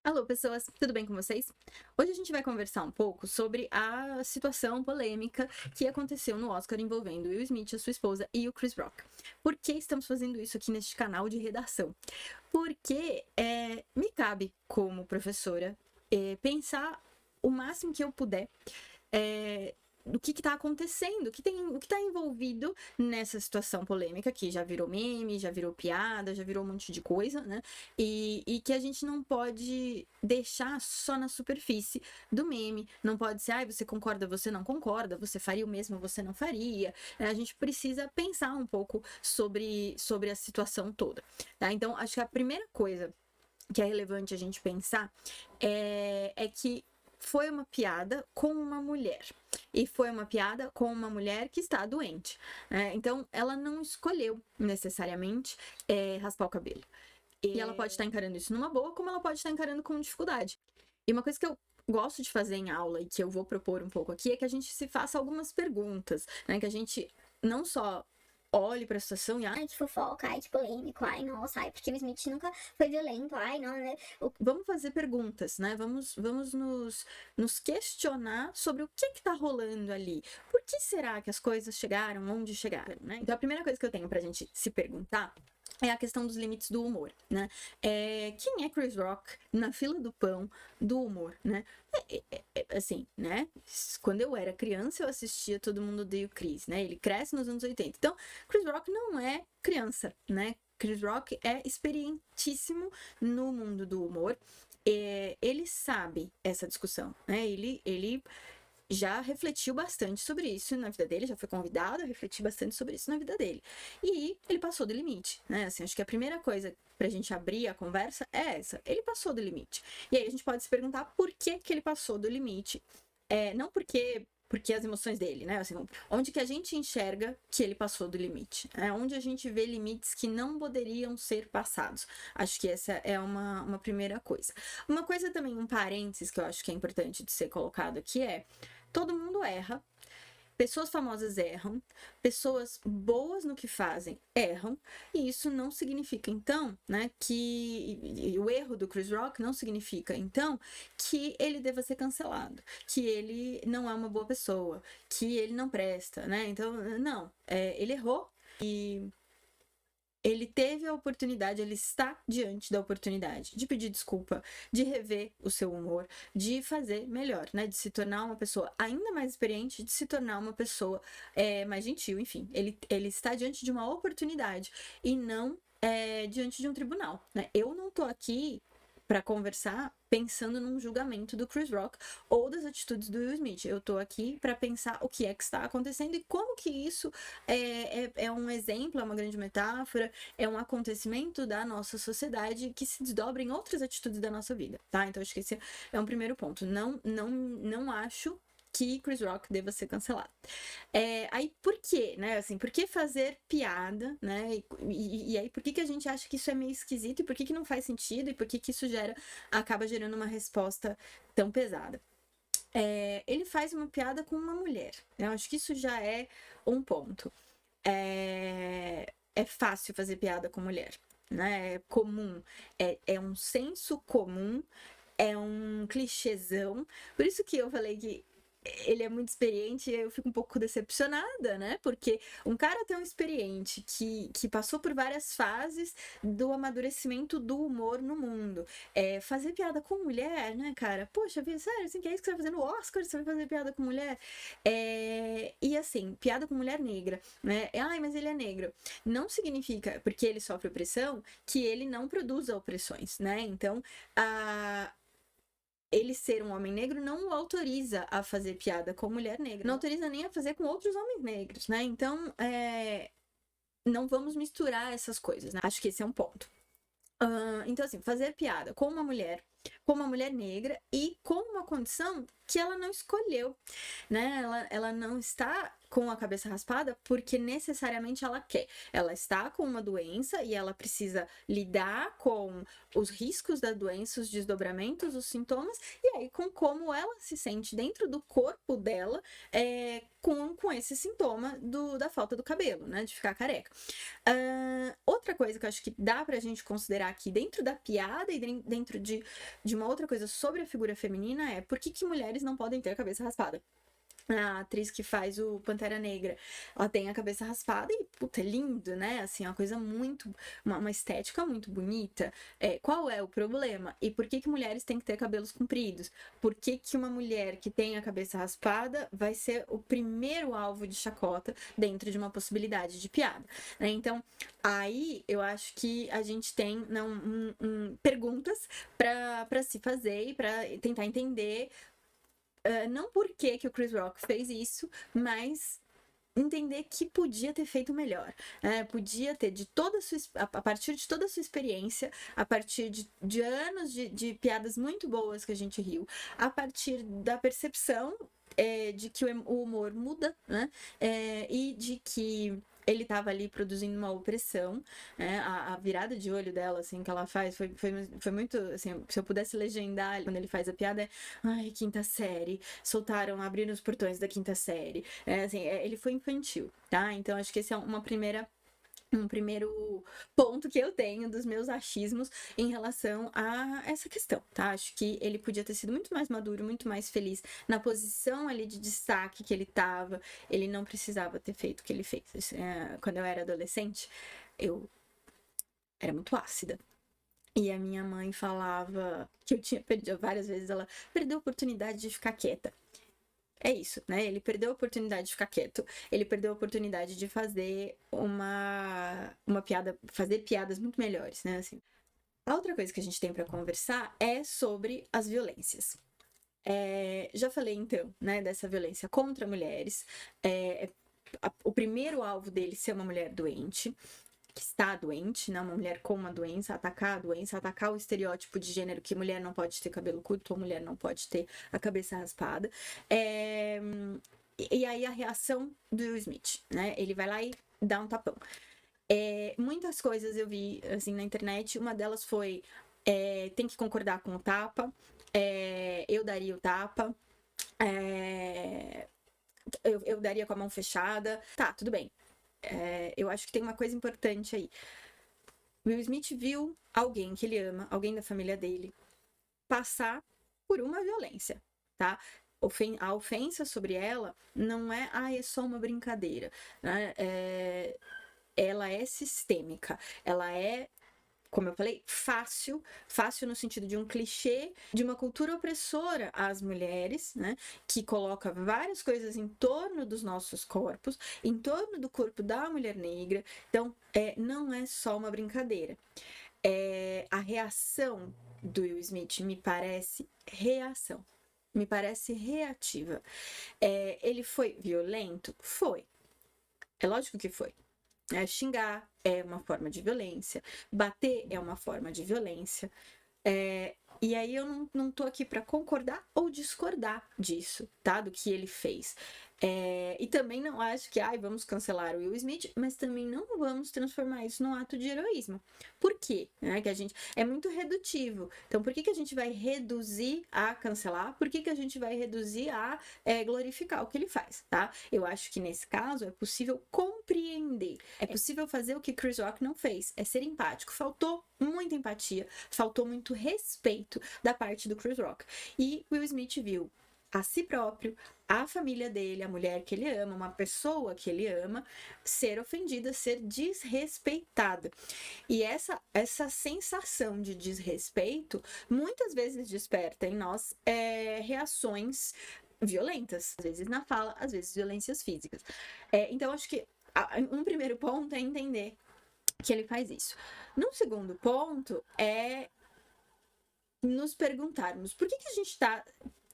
Alô, pessoas, tudo bem com vocês? Hoje a gente vai conversar um pouco sobre a situação polêmica que aconteceu no Oscar envolvendo Will Smith, a sua esposa, e o Chris Rock. Por que estamos fazendo isso aqui neste canal de redação? Porque me cabe, como professora, pensar o máximo que eu puder do que está acontecendo, o que está envolvido nessa situação polêmica que já virou meme, já virou piada, já virou um monte de coisa, né? E que a gente não pode deixar só na superfície do meme. Não pode ser, você concorda, você não concorda, você faria o mesmo, você não faria. A gente precisa pensar um pouco sobre a situação toda, tá? Então, acho que a primeira coisa que é relevante a gente pensar é que foi uma piada com uma mulher. E foi uma piada com uma mulher que está doente. Então, ela não escolheu necessariamente raspar o cabelo. E ela pode estar encarando isso numa boa, como ela pode estar encarando com dificuldade. E uma coisa que eu gosto de fazer em aula e que eu vou propor um pouco aqui é que a gente se faça algumas perguntas, né? Que a gente não só olhe pra situação e Ai, que fofoca, ai, que polêmico, ai, nossa, ai, porque o Smith nunca foi violento, ai, não, né? Vamos fazer perguntas, né? Vamos nos questionar sobre o que tá rolando ali. Por que será que as coisas chegaram onde chegaram, né? Então, a primeira coisa que eu tenho pra gente se perguntar é a questão dos limites do humor, né? Quem é Chris Rock na fila do pão do humor, né? Assim, né? Quando eu era criança, eu assistia Todo Mundo Odeia o Chris, né? Ele cresce nos anos 80. Então, Chris Rock não é criança, né? Chris Rock é experientíssimo no mundo do humor. Ele sabe essa discussão, né? Ele já refletiu bastante sobre isso na vida dele, já foi convidado a refletir bastante sobre isso na vida dele. E ele passou do limite, né? Assim, acho que a primeira coisa pra gente abrir a conversa é essa. Ele passou do limite. E aí a gente pode se perguntar por que ele passou do limite. Não porque as emoções dele, né? Assim, onde que a gente enxerga que ele passou do limite? Onde a gente vê limites que não poderiam ser passados? Acho que essa é uma primeira coisa. Uma coisa também, um parênteses que eu acho que é importante de ser colocado aqui todo mundo erra. Pessoas famosas erram, pessoas boas no que fazem erram, e isso não significa, então, né, que o erro do Chris Rock não significa, então, que ele deva ser cancelado, que ele não é uma boa pessoa, que ele não presta, né? Então, não, ele errou e ele teve a oportunidade, ele está diante da oportunidade de pedir desculpa, de rever o seu humor, de fazer melhor, né? De se tornar uma pessoa ainda mais experiente, de se tornar uma pessoa mais gentil, enfim. Ele está diante de uma oportunidade e não diante de um tribunal, né? Eu não tô aqui para conversar pensando num julgamento do Chris Rock ou das atitudes do Will Smith. Eu tô aqui para pensar o que é que está acontecendo e como que isso é um exemplo, é uma grande metáfora, é um acontecimento da nossa sociedade que se desdobra em outras atitudes da nossa vida, tá? Então acho que esse é um primeiro ponto. Não acho que Chris Rock deva ser cancelado. Aí, por quê, né? Assim, por que fazer piada, né? E aí, por que a gente acha que isso é meio esquisito? E por que não faz sentido? E por que isso acaba gerando uma resposta tão pesada? Ele faz uma piada com uma mulher. Eu acho que isso já é um ponto. É fácil fazer piada com mulher, né? É comum. É um senso comum. É um clichêzão. Por isso que eu falei que ele é muito experiente e eu fico um pouco decepcionada, né? Porque um cara tão experiente que passou por várias fases do amadurecimento do humor no mundo. Fazer piada com mulher, né, cara? Poxa, sério, assim, que é isso que você vai fazer no Oscar? Você vai fazer piada com mulher? E assim, piada com mulher negra, né? Ai, mas ele é negro. Não significa, porque ele sofre opressão, que ele não produza opressões, né? Então, ele ser um homem negro não o autoriza a fazer piada com mulher negra. Não autoriza nem a fazer com outros homens negros, né? Então, não vamos misturar essas coisas, né? Acho que esse é um ponto. Então, assim, fazer piada com uma mulher negra e com uma condição que ela não escolheu, né? Ela não está com a cabeça raspada porque necessariamente ela quer. Ela está com uma doença e ela precisa lidar com os riscos da doença, os desdobramentos, os sintomas, e aí com como ela se sente dentro do corpo dela com esse sintoma da falta do cabelo, né? De ficar careca. Outra coisa que eu acho que dá pra gente considerar aqui dentro da piada e dentro de de uma outra coisa sobre a figura feminina é por que mulheres não podem ter a cabeça raspada? A atriz que faz o Pantera Negra, ela tem a cabeça raspada e, puta, é lindo, né? Assim, uma coisa muito... Uma estética muito bonita. Qual é o problema? E por que mulheres têm que ter cabelos compridos? Por que uma mulher que tem a cabeça raspada vai ser o primeiro alvo de chacota dentro de uma possibilidade de piada, né? Então, aí eu acho que a gente tem perguntas para se fazer e para tentar entender não por que o Chris Rock fez isso, mas entender que podia ter feito melhor. Podia ter, a partir de toda a sua experiência, a partir de anos de piadas muito boas que a gente riu, a partir da percepção de que o humor muda, né? E de que ele estava ali produzindo uma opressão, né? A virada de olho dela, assim, que ela faz, foi muito, assim, se eu pudesse legendar quando ele faz a piada, ai, quinta série, abriram os portões da quinta série, assim, ele foi infantil, tá? Então, acho que esse é um primeiro ponto que eu tenho dos meus achismos em relação a essa questão, tá? Acho que ele podia ter sido muito mais maduro, muito mais feliz na posição ali de destaque que ele tava. Ele não precisava ter feito o que ele fez. Quando eu era adolescente, eu era muito ácida. E a minha mãe falava que eu tinha perdido várias vezes, ela perdeu a oportunidade de ficar quieta. É isso, né? Ele perdeu a oportunidade de ficar quieto, ele perdeu a oportunidade de fazer uma piada, fazer piadas muito melhores, né? Assim. A outra coisa que a gente tem para conversar é sobre as violências. Já falei, então, né, dessa violência contra mulheres. O primeiro alvo dele ser uma mulher doente, que está doente, né? Uma mulher com uma doença, atacar a doença, atacar o estereótipo de gênero que mulher não pode ter cabelo curto ou mulher não pode ter a cabeça raspada. E aí a reação do Will Smith, né? Ele vai lá e dá um tapão. Muitas coisas eu vi assim na internet, uma delas foi tem que concordar com o tapa, eu daria o tapa, eu daria com a mão fechada. Tá, tudo bem. Eu acho que tem uma coisa importante aí. Will Smith viu alguém que ele ama, alguém da família dele, passar por uma violência, tá? A ofensa sobre ela não é só uma brincadeira, né? Ela é sistêmica, ela é, como eu falei, fácil no sentido de um clichê de uma cultura opressora às mulheres, né? Que coloca várias coisas em torno dos nossos corpos, em torno do corpo da mulher negra. Então, não é só uma brincadeira. A reação do Will Smith me parece reação. Me parece reativa. Ele foi violento? Foi. É lógico que foi. Xingar é uma forma de violência, bater é uma forma de violência. E aí eu não tô aqui para concordar ou discordar disso, tá? Do que ele fez. E também não acho que vamos cancelar o Will Smith, mas também não vamos transformar isso num ato de heroísmo. Por quê? Que a gente é muito redutivo. Então, por que a gente vai reduzir a cancelar? Por que a gente vai reduzir a glorificar o que ele faz, tá? Eu acho que nesse caso é possível compreender. É possível fazer o que Chris Rock não fez, é ser empático. Faltou muita empatia, faltou muito respeito da parte do Chris Rock. E Will Smith viu a si próprio, a família dele, a mulher que ele ama, uma pessoa que ele ama, ser ofendida, ser desrespeitada. E essa sensação de desrespeito muitas vezes desperta em nós reações violentas, às vezes na fala, às vezes violências físicas. Então, acho que um primeiro ponto é entender que ele faz isso. Num segundo ponto é nos perguntarmos por que a gente está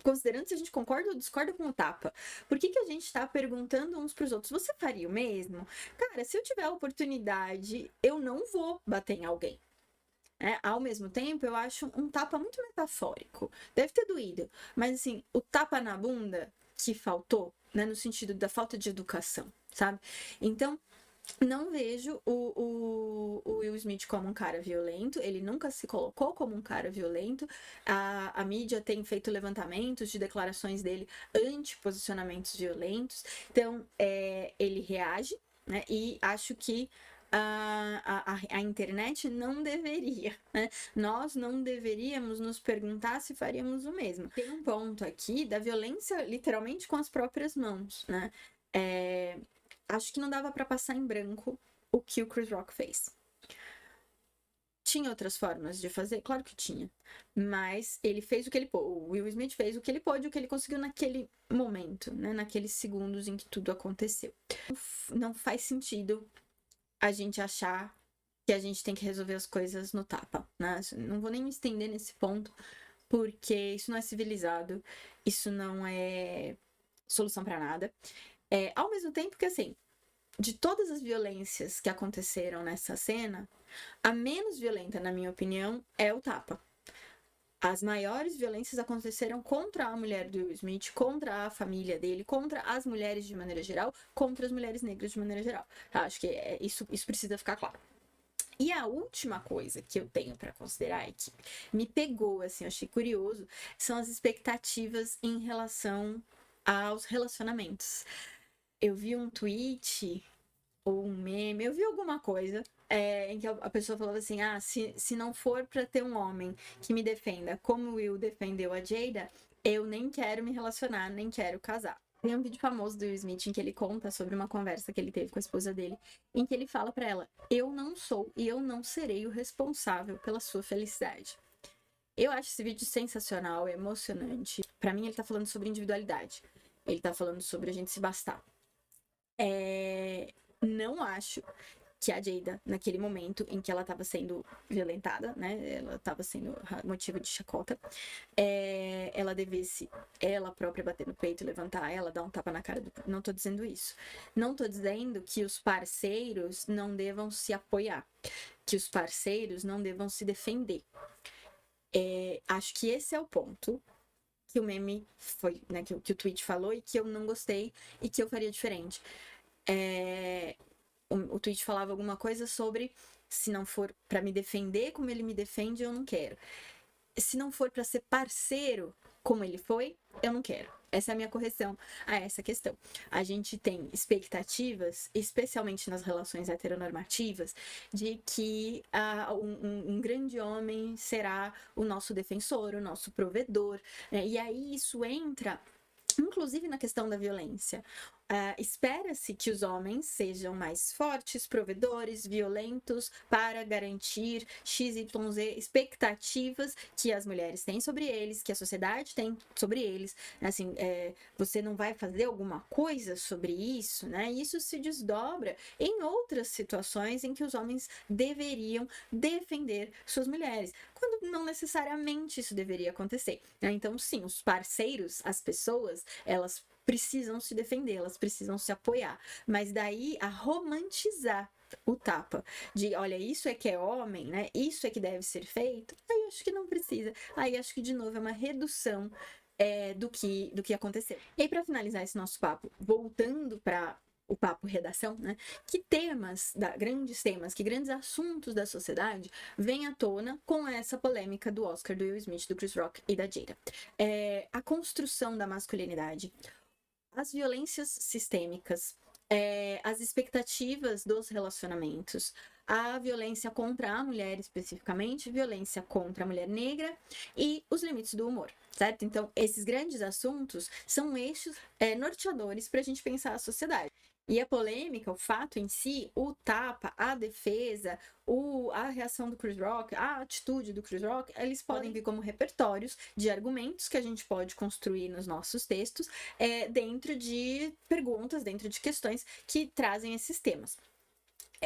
considerando se a gente concorda ou discorda com o tapa. Por que a gente tá perguntando uns pros outros? Você faria o mesmo? Cara, se eu tiver a oportunidade, eu não vou bater em alguém. Ao mesmo tempo, eu acho um tapa muito metafórico. Deve ter doído. Mas, assim, o tapa na bunda que faltou, né? No sentido da falta de educação, sabe? Então, não vejo o Will Smith como um cara violento, ele nunca se colocou como um cara violento. A mídia tem feito levantamentos de declarações dele anti-posicionamentos violentos, então ele reage, né? E acho que a internet não deveria, né? Nós não deveríamos nos perguntar se faríamos o mesmo. Tem um ponto aqui da violência literalmente com as próprias mãos, né? Acho que não dava para passar em branco o que o Chris Rock fez. Tinha outras formas de fazer? Claro que tinha. Mas ele fez o que ele pôde. O Will Smith fez o que ele pôde, o que ele conseguiu naquele momento, né? Naqueles segundos em que tudo aconteceu. Não faz sentido a gente achar que a gente tem que resolver as coisas no tapa, né? Não vou nem me estender nesse ponto, porque isso não é civilizado, isso não é solução para nada. Ao mesmo tempo que, assim, de todas as violências que aconteceram nessa cena, a menos violenta, na minha opinião, é o tapa. As maiores violências aconteceram contra a mulher do Will Smith, contra a família dele, contra as mulheres de maneira geral, contra as mulheres negras de maneira geral. Tá? Acho que isso precisa ficar claro. E a última coisa que eu tenho para considerar e que me pegou, assim, eu achei curioso, são as expectativas em relação aos relacionamentos. Eu vi um tweet ou um meme, eu vi alguma coisa em que a pessoa falava assim, se não for para ter um homem que me defenda como o Will defendeu a Jada, eu nem quero me relacionar, nem quero casar. Tem um vídeo famoso do Will Smith em que ele conta sobre uma conversa que ele teve com a esposa dele, em que ele fala para ela, eu não sou e eu não serei o responsável pela sua felicidade. Eu acho esse vídeo sensacional, emocionante. Para mim, ele tá falando sobre individualidade. Ele tá falando sobre a gente se bastar. Não acho que a Jada, naquele momento em que ela estava sendo violentada, né? Ela estava sendo motivo de chacota, ela devesse ela própria bater no peito, levantar ela, dar um tapa na cara do... Não tô dizendo isso. Não tô dizendo que os parceiros não devam se apoiar, que os parceiros não devam se defender. Acho que esse é o ponto que o meme foi, né? Que o tweet falou e que eu não gostei e que eu faria diferente. O tweet falava alguma coisa sobre se não for para me defender como ele me defende, eu não quero. Se não for para ser parceiro como ele foi, eu não quero. Essa é a minha correção a essa questão. A gente tem expectativas, especialmente nas relações heteronormativas, de que um grande homem será o nosso defensor, o nosso provedor, né? E aí isso entra, inclusive, na questão da violência. Espera-se que os homens sejam mais fortes, provedores, violentos, para garantir XYZ expectativas que as mulheres têm sobre eles, que a sociedade tem sobre eles. Assim, você não vai fazer alguma coisa sobre isso, né? Isso se desdobra em outras situações em que os homens deveriam defender suas mulheres, quando não necessariamente isso deveria acontecer, né? Então, sim, os parceiros, as pessoas, elas precisam se defender, elas precisam se apoiar. Mas daí a romantizar o tapa, de olha, isso é que é homem, né? Isso é que deve ser feito. Aí acho que não precisa. Aí acho que, de novo, é uma redução do que aconteceu. E aí, para finalizar esse nosso papo, voltando para o papo redação, né? Que grandes temas, que grandes assuntos da sociedade vêm à tona com essa polêmica do Oscar do Will Smith, do Chris Rock e da Jada. A construção da masculinidade, as violências sistêmicas, as expectativas dos relacionamentos, a violência contra a mulher especificamente, violência contra a mulher negra e os limites do humor, certo? Então, esses grandes assuntos são eixos norteadores para a gente pensar a sociedade. E a polêmica, o fato em si, o tapa, a defesa, a reação do Chris Rock, a atitude do Chris Rock, eles podem vir como repertórios de argumentos que a gente pode construir nos nossos textos, dentro de perguntas, dentro de questões que trazem esses temas.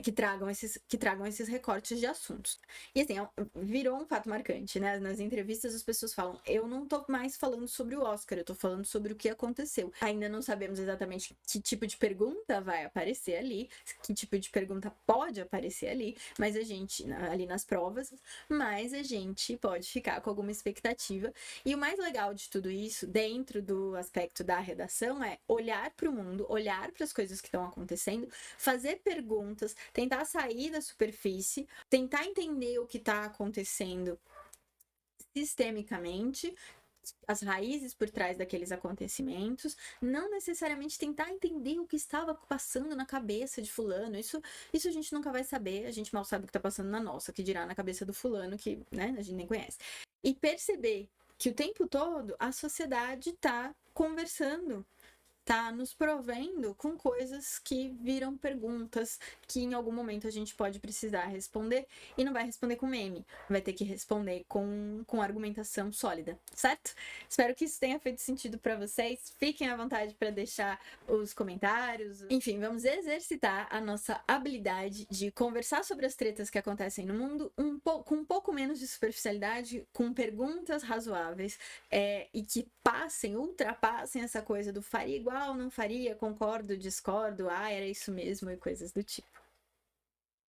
Que tragam esses recortes de assuntos. E assim, virou um fato marcante, né? Nas entrevistas as pessoas falam, eu não tô mais falando sobre o Oscar, eu tô falando sobre o que aconteceu. Ainda não sabemos exatamente que tipo de pergunta vai aparecer ali, que tipo de pergunta pode aparecer ali, mas a gente, ali nas provas, mas a gente pode ficar com alguma expectativa. E o mais legal de tudo isso, dentro do aspecto da redação, é olhar para o mundo, olhar para as coisas que estão acontecendo, fazer perguntas, tentar sair da superfície, tentar entender o que está acontecendo sistemicamente as raízes por trás daqueles acontecimentos, não necessariamente tentar entender o que estava passando na cabeça de fulano. Isso a gente nunca vai saber, a gente mal sabe o que está passando na nossa, que dirá na cabeça do fulano, que, né, a gente nem conhece. E perceber que o tempo todo a sociedade está conversando, tá nos provendo com coisas que viram perguntas que em algum momento a gente pode precisar responder, e não vai responder com meme, vai ter que responder com argumentação sólida, certo? Espero que isso tenha feito sentido para vocês. Fiquem à vontade para deixar os comentários. Enfim, vamos exercitar a nossa habilidade de conversar sobre as tretas que acontecem no mundo com um pouco menos de superficialidade, com perguntas razoáveis, e que ultrapassem essa coisa do faria igual, não faria, concordo, discordo, era isso mesmo, e coisas do tipo.